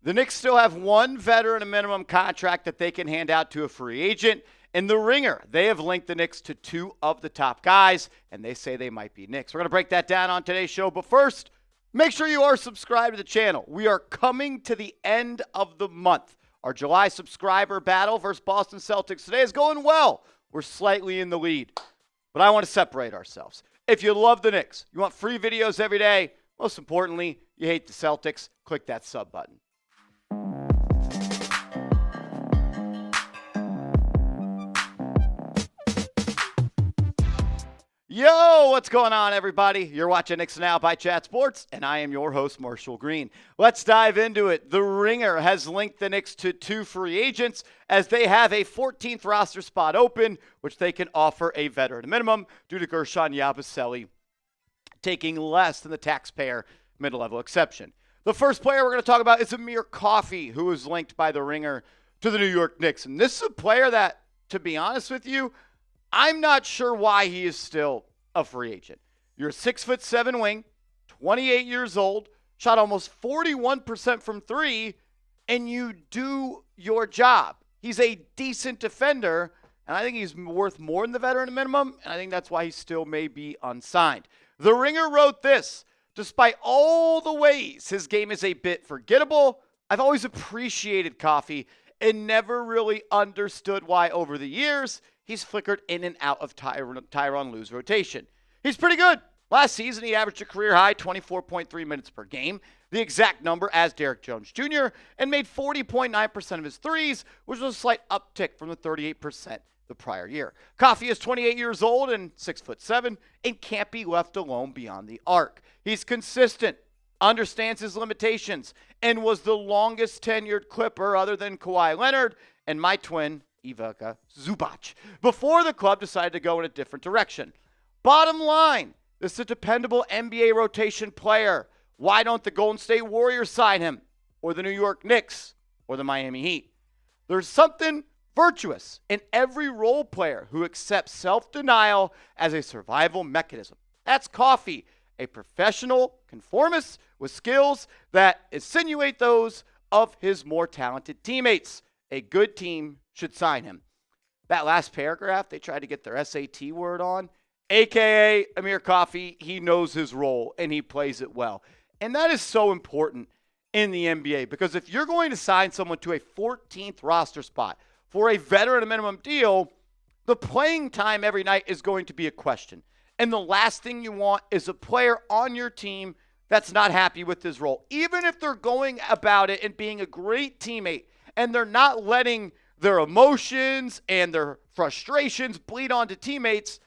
The Knicks still have one veteran minimum contract that they can hand out to a free agent. In the Ringer, they have linked the Knicks to two of the top guys, and they say they might be Knicks. We're going to break that down on today's show. But first, make sure you are subscribed to the channel. We are coming to the end of the month. Our July subscriber battle versus Boston Celtics today is going well. We're slightly in the lead, but I want to separate ourselves. If you love the Knicks, you want free videos every day, most importantly, you hate the Celtics, click that sub button. Yo, what's going on, everybody? You're watching Knicks Now by Chat Sports, and I am your host, Marshall Green. Let's dive into it. The Ringer has linked the Knicks to two free agents as they have a 14th roster spot open, which they can offer a veteran minimum due to Guerschon Yabusele taking less than the taxpayer mid-level exception. The first player we're going to talk about is Amir Coffey, who is linked by the Ringer to the New York Knicks. And this is a player that, to be honest with you, I'm not sure why he is still a free agent. You're a 6'7" wing, 28 years old, shot almost 41% from three, and you do your job. He's a decent defender, and I think he's worth more than the veteran minimum, and I think that's why he still may be unsigned. The Ringer wrote this: despite all the ways his game is a bit forgettable, I've always appreciated Coffey and never really understood why over the years he's flickered in and out of Tyronn Lue's rotation. He's pretty good. Last season, he averaged a career-high 24.3 minutes per game, the exact number as Derrick Jones Jr., and made 40.9% of his threes, which was a slight uptick from the 38% the prior year. Coffey is 28 years old and 6'7", and can't be left alone beyond the arc. He's consistent, understands his limitations, and was the longest tenured Clipper other than Kawhi Leonard and my twin, Ivica Zubac, before the club decided to go in a different direction. Bottom line, this is a dependable NBA rotation player. Why don't the Golden State Warriors sign him, or the New York Knicks, or the Miami Heat? There's something virtuous in every role player who accepts self-denial as a survival mechanism. That's Coffey, a professional conformist with skills that insinuate those of his more talented teammates. A good team should sign him. That last paragraph, they tried to get their SAT word on, a.k.a. Amir Coffey. He knows his role, and he plays it well. And that is so important in the NBA, because if you're going to sign someone to a 14th roster spot for a veteran minimum deal, the playing time every night is going to be a question. And the last thing you want is a player on your team that's not happy with his role. Even if they're going about it and being a great teammate, and they're not letting their emotions and their frustrations bleed onto teammates,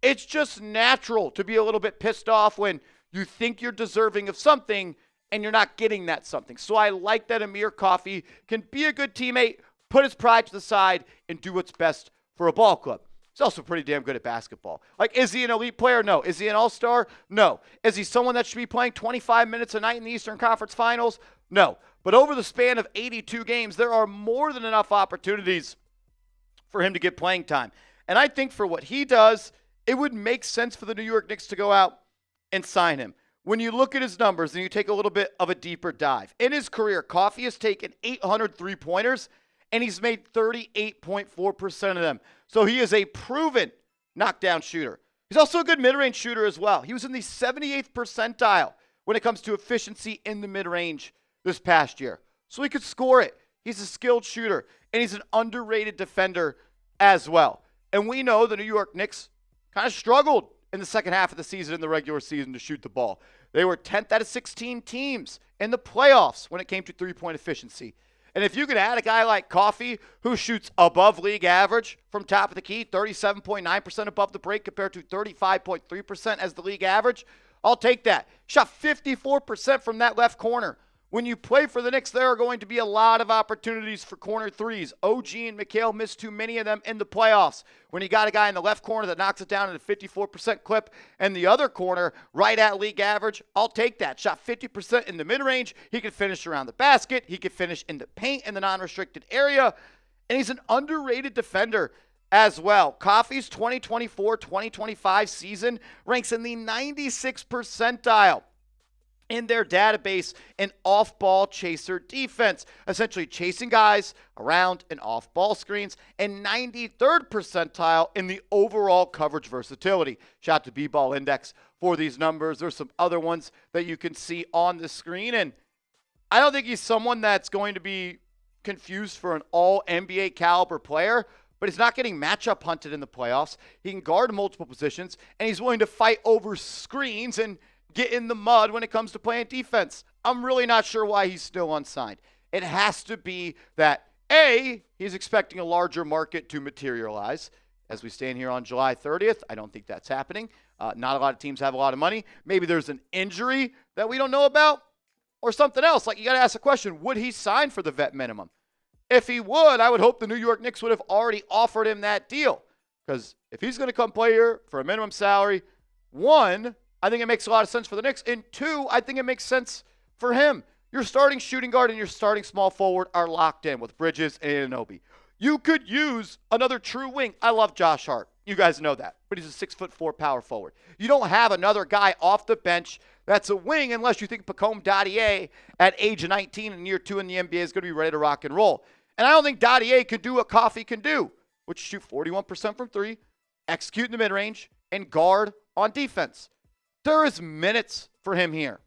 it's just natural to be a little bit pissed off when you think you're deserving of something and you're not getting that something. So I like that Amir Coffey can be a good teammate, put his pride to the side, and do what's best for a ball club. He's also pretty damn good at basketball. Like, is he an elite player? No. Is he an all-star? No. Is he someone that should be playing 25 minutes a night in the Eastern Conference Finals? No. But over the span of 82 games, there are more than enough opportunities for him to get playing time. And I think for what he does, it would make sense for the New York Knicks to go out and sign him. When you look at his numbers and you take a little bit of a deeper dive, in his career, Coffey has taken 800 three-pointers, and he's made 38.4% of them. So he is a proven knockdown shooter. He's also a good mid-range shooter as well. He was in the 78th percentile when it comes to efficiency in the mid-range this past year. So he could score it. He's a skilled shooter, and he's an underrated defender as well. And we know the New York Knicks kind of struggled in the second half of the season, in the regular season, to shoot the ball. They were 10th out of 16 teams in the playoffs when it came to three-point efficiency. And if you could add a guy like Coffey, who shoots above league average from top of the key, 37.9% above the break compared to 35.3% as the league average, I'll take that. Shot 54% from that left corner. When you play for the Knicks, there are going to be a lot of opportunities for corner threes. OG and McHale missed too many of them in the playoffs. When you got a guy in the left corner that knocks it down at a 54% clip, and the other corner right at league average, I'll take that. Shot 50% in the mid-range. He could finish around the basket. He could finish in the paint in the non-restricted area. And he's an underrated defender as well. Coffey's 2024-2025 season ranks in the 96th percentile in their database an off-ball chaser defense, essentially chasing guys around and off-ball screens, and 93rd percentile in the overall coverage versatility. Shout out to B-Ball Index for these numbers. There's some other ones that you can see on the screen, and I don't think he's someone that's going to be confused for an all-NBA caliber player, but he's not getting matchup hunted in the playoffs. He can guard multiple positions, and he's willing to fight over screens and get in the mud when it comes to playing defense. I'm really not sure why he's still unsigned. It has to be that, A, he's expecting a larger market to materialize. As we stand here on July 30th, I don't think that's happening. Not a lot of teams have a lot of money. Maybe there's an injury that we don't know about or something else. Like, you got to ask the question, would he sign for the vet minimum? If he would, I would hope the New York Knicks would have already offered him that deal. Because if he's going to come play here for a minimum salary, one, I think it makes a lot of sense for the Knicks. And two, I think it makes sense for him. Your starting shooting guard and your starting small forward are locked in with Bridges and Anunoby. You could use another true wing. I love Josh Hart. You guys know that. But he's a 6'4" power forward. You don't have another guy off the bench that's a wing unless you think Pacome Dadier at age 19 and year 2 in the NBA is going to be ready to rock and roll. And I don't think Dadier could do what Coffey can do, which is shoot 41% from three, execute in the mid-range, and guard on defense. There is minutes for him here.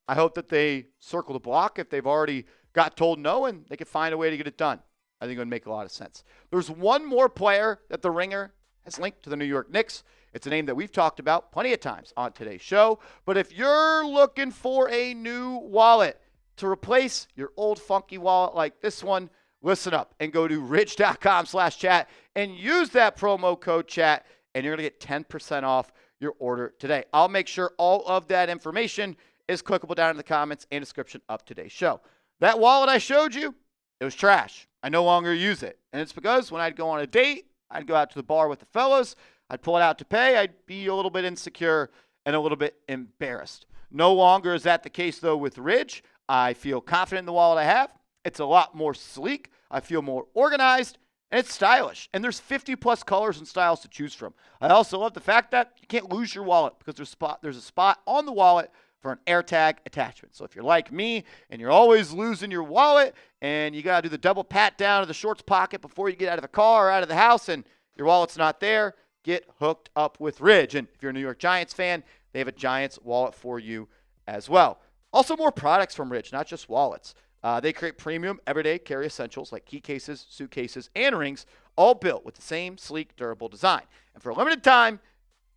I hope that they circle the block if they've already got told no and they can find a way to get it done. I think it would make a lot of sense. There's one more player that the Ringer has linked to the New York Knicks. It's a name that we've talked about plenty of times on today's show. But if you're looking for a new wallet to replace your old funky wallet like this one, listen up and go to ridge.com/chat and use that promo code chat, and you're going to get 10% off your order today. I'll make sure all of that information is clickable down in the comments and description of today's show. That wallet I showed you, it was trash. I no longer use it. And it's because when I'd go on a date, I'd go out to the bar with the fellas, I'd pull it out to pay, I'd be a little bit insecure and a little bit embarrassed. No longer is that the case, though, with Ridge. I feel confident in the wallet I have. It's a lot more sleek. I feel more organized. And it's stylish. And there's 50-plus colors and styles to choose from. I also love the fact that you can't lose your wallet because there's a spot on the wallet for an AirTag attachment. So if you're like me and you're always losing your wallet and you got to do the double pat down of the shorts pocket before you get out of the car or out of the house and your wallet's not there, get hooked up with Ridge. And if you're a New York Giants fan, they have a Giants wallet for you as well. Also, more products from Ridge, not just wallets. They create premium, everyday carry essentials like key cases, suitcases, and rings, all built with the same sleek, durable design. And for a limited time,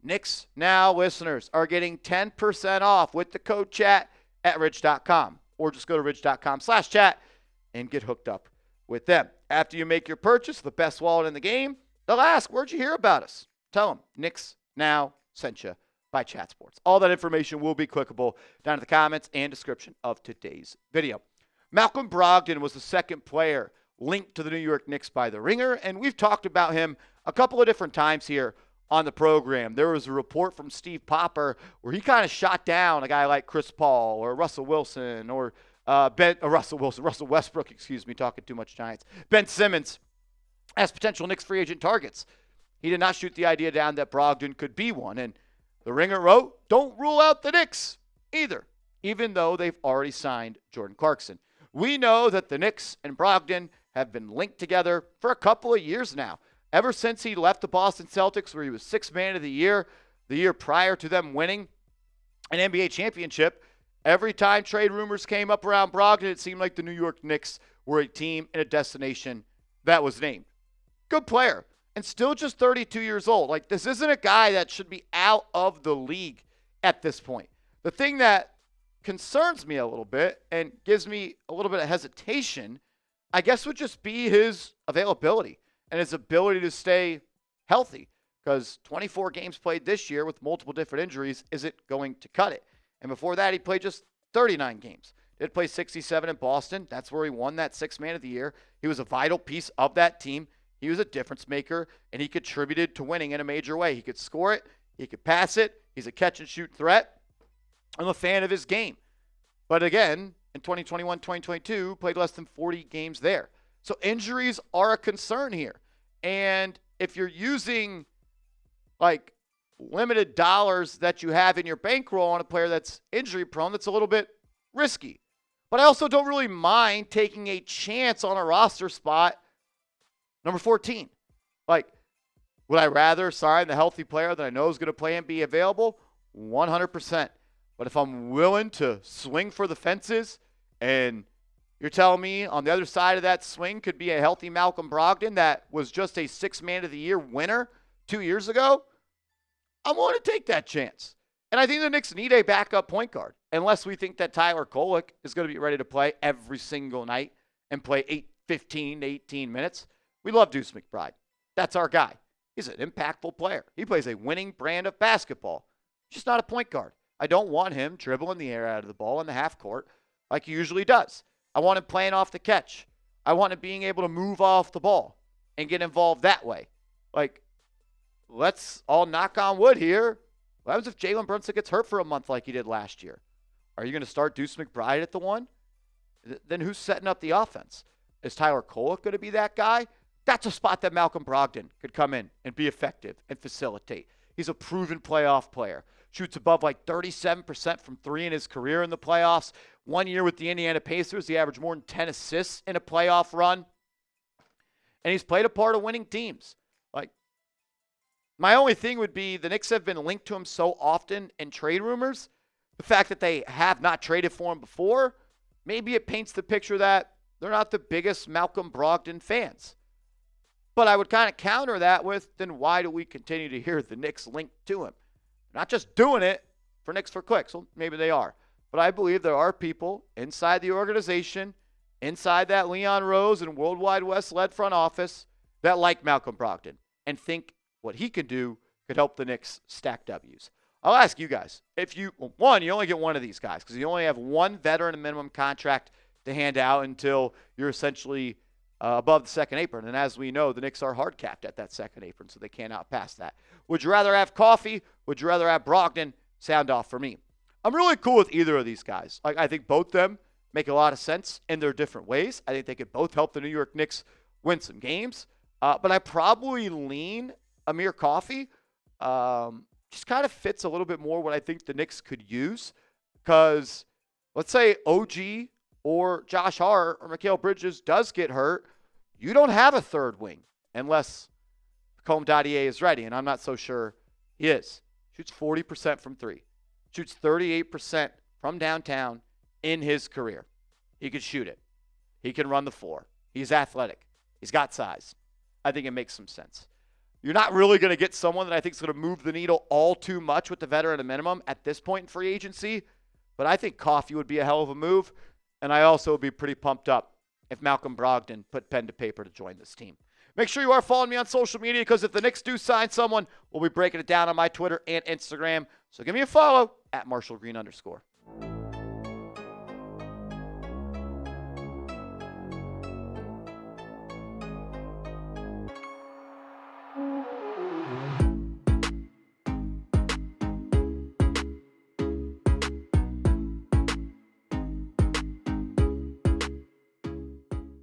Knicks Now listeners are getting 10% off with the code chat at ridge.com. Or just go to ridge.com/chat and get hooked up with them. After you make your purchase, the best wallet in the game, they'll ask, where'd you hear about us? Tell them Knicks Now sent you by Chat Sports. All that information will be clickable down in the comments and description of today's video. Malclom Brogdon was the second player linked to the New York Knicks by the Ringer, and we've talked about him a couple of different times here on the program. There was a report from Steve Popper where he kind of shot down a guy like Chris Paul or Russell Wilson or Russell Westbrook, talking too much Giants, Ben Simmons as potential Knicks free agent targets. He did not shoot the idea down that Brogdon could be one, and the Ringer wrote, don't rule out the Knicks either, even though they've already signed Jordan Clarkson. We know that the Knicks and Brogdon have been linked together for a couple of years now. Ever since he left the Boston Celtics, where he was sixth man of the year prior to them winning an NBA championship, every time trade rumors came up around Brogdon, it seemed like the New York Knicks were a team and a destination that was named. Good player, and still just 32 years old. Like, this isn't a guy that should be out of the league at this point. The thing that concerns me a little bit and gives me a little bit of hesitation, I guess, would just be his availability and his ability to stay healthy, because 24 games played this year with multiple different injuries isn't going to cut it. And before that, he played just 39 games. Did play 67 in Boston. That's where he won that sixth man of the year. He was a vital piece of that team. He was a difference maker, and he contributed to winning in a major way. He could score it. He could pass it. He's a catch-and-shoot threat. I'm a fan of his game. But again, in 2021, 2022, played less than 40 games there. So injuries are a concern here. And if you're using, like, limited dollars that you have in your bankroll on a player that's injury prone, that's a little bit risky. But I also don't really mind taking a chance on a roster spot, number 14. Like, would I rather sign the healthy player that I know is going to play and be available? 100%. But if I'm willing to swing for the fences, and you're telling me on the other side of that swing could be a healthy Malclom Brogdon that was just a 6th Man of the Year winner 2 years ago, I'm willing to take that chance. And I think the Knicks need a backup point guard, unless we think that Tyler Kolek is going to be ready to play every single night and play 15 to 18 minutes. We love Deuce McBride. That's our guy. He's an impactful player. He plays a winning brand of basketball. He's just not a point guard. I don't want him dribbling the air out of the ball in the half court like he usually does. I want him playing off the catch. I want him being able to move off the ball and get involved that way. Like, let's all knock on wood here. What happens if Jalen Brunson gets hurt for a month like he did last year? Are you going to start Deuce McBride at the 1? Then who's setting up the offense? Is Tyler Kolek going to be that guy? That's a spot that Malclom Brogdon could come in and be effective and facilitate. He's a proven playoff player. Shoots above like 37% from 3 in his career in the playoffs. 1 year with the Indiana Pacers, he averaged more than 10 assists in a playoff run. And he's played a part of winning teams. Like, my only thing would be the Knicks have been linked to him so often in trade rumors. The fact that they have not traded for him before, maybe it paints the picture that they're not the biggest Malclom Brogdon fans. But I would kind of counter that with, then why do we continue to hear the Knicks linked to him? They're not just doing it for Knicks for clicks. Well, maybe they are. But I believe there are people inside the organization, inside that Leon Rose and Worldwide West-led front office that like Malclom Brogdon and think what he could do could help the Knicks stack W's. I'll ask you guys, if you only get one of these guys because you only have one veteran minimum contract to hand out until you're essentially above the second apron. And as we know, the Knicks are hard capped at that second apron, so they can't outpass that. Would you rather have Coffey? Would you rather have Brogdon? Sound off for me. I'm really cool with either of these guys. Like, I think both of them make a lot of sense in their different ways. I think they could both help the New York Knicks win some games. But I probably lean Amir Coffey. Just kind of fits a little bit more what I think the Knicks could use. Because let's say OG or Josh Hart or Mikal Bridges does get hurt, you don't have a third wing unless Combe Dadier is ready, and I'm not so sure he is. Shoots 40% from 3. Shoots 38% from downtown in his career. He could shoot it. He can run the floor. He's athletic. He's got size. I think it makes some sense. You're not really going to get someone that I think is going to move the needle all too much with the veteran at a minimum at this point in free agency, but I think Coffey would be a hell of a move, and I also would be pretty pumped up if Malclom Brogdon put pen to paper to join this team. Make sure you are following me on social media because if the Knicks do sign someone, we'll be breaking it down on my Twitter and Instagram. So give me a follow at @MarshallGreen_.